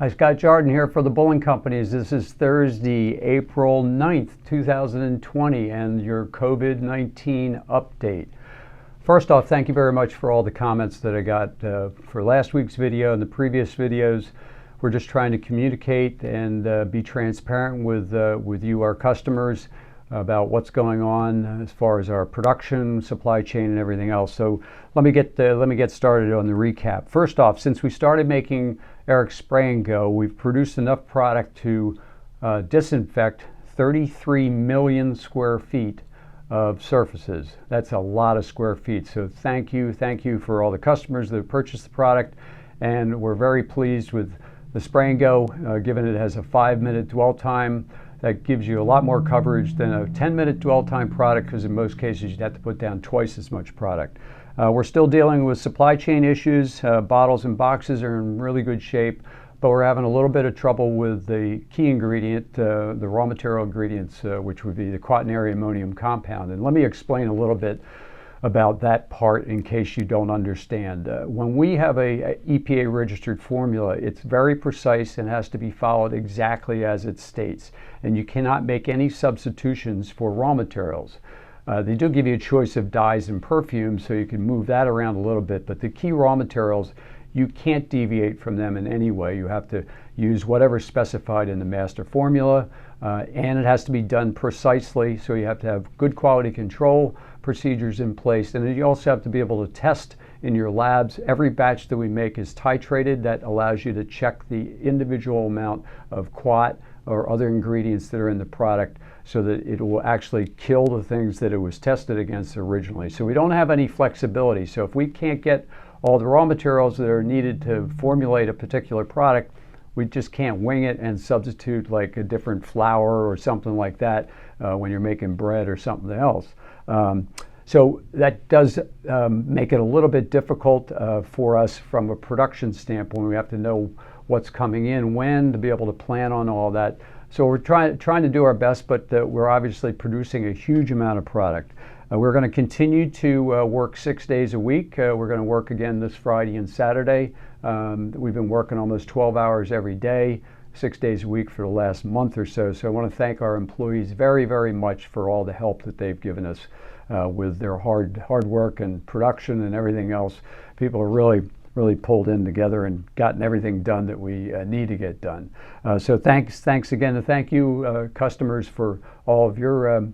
Hi, Scott Jardin here for the Bowling Companies. This is Thursday, April 9th, 2020, and your COVID-19 update. First off, thank you very much for all the comments that I got for last week's video and the previous videos. We're just trying to communicate and be transparent with you, our customers, about what's going on as far as our production, supply chain, and everything else. So let me get started on the recap. First off, since we started making Eric Spray and Go, we've produced enough product to disinfect 33 million square feet of surfaces. That's a lot of square feet. So thank you for all the customers that have purchased the product, and we're very pleased with the Spray and Go, given it has a 5-minute dwell time. That gives you a lot more coverage than a 10-minute dwell time product, because in most cases you'd have to put down twice as much product. We're still dealing with supply chain issues. Bottles and boxes are in really good shape, but we're having a little bit of trouble with the key ingredient, the raw material ingredients, which would be the quaternary ammonium compound. And let me explain a little bit about that part in case you don't understand. When we have a EPA registered formula, it's very precise and has to be followed exactly as it states. And you cannot make any substitutions for raw materials. They do give you a choice of dyes and perfumes, so you can move that around a little bit, but the key raw materials, you can't deviate from them in any way. You have to use whatever's specified in the master formula, and it has to be done precisely, so you have to have good quality control procedures in place, and then you also have to be able to test in your labs. Every batch that we make is titrated. That allows you to check the individual amount of quat or other ingredients that are in the product, so that it will actually kill the things that it was tested against originally. So we don't have any flexibility. So if we can't get all the raw materials that are needed to formulate a particular product, we just can't wing it and substitute like a different flour or something like that when you're making bread or something else. So that does make it a little bit difficult for us from a production standpoint. We have to know what's coming in, when, to be able to plan on all that. So we're trying to do our best, but we're obviously producing a huge amount of product. We're going to continue to work 6 days a week. We're going to work again this Friday and Saturday. We've been working almost 12 hours every day, 6 days a week for the last month or so. So I want to thank our employees very, very much for all the help that they've given us with their hard work and production and everything else. People are really pulled in together and gotten everything done that we need to get done. So thanks again, and thank you customers for all of your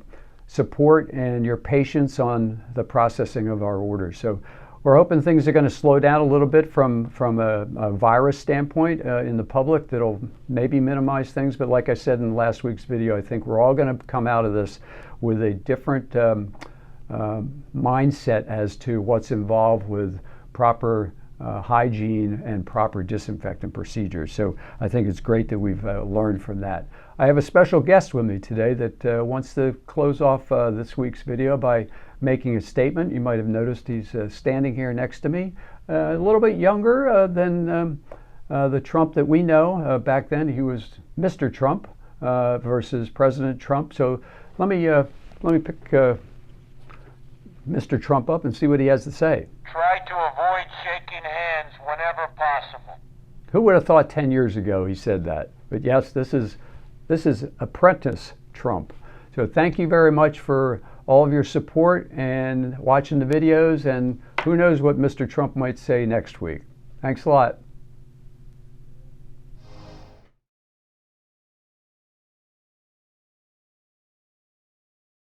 support and your patience on the processing of our orders. So we're hoping things are going to slow down a little bit from a virus standpoint in the public. That'll maybe minimize things, but like I said in last week's video, I think we're all going to come out of this with a different mindset as to what's involved with proper hygiene and proper disinfectant procedures. So I think it's great that we've learned from that. I have a special guest with me today that wants to close off this week's video by making a statement. You might have noticed he's standing here next to me, a little bit younger than the Trump that we know. Back then he was Mr. Trump versus President Trump. So let me pick Mr. Trump up and see what he has to say. Try to avoid shaking hands whenever possible. Who would have thought 10 years ago he said that? But yes, this is apprentice Trump. So thank you very much for all of your support and watching the videos, and who knows what Mr. Trump might say next week. Thanks a lot.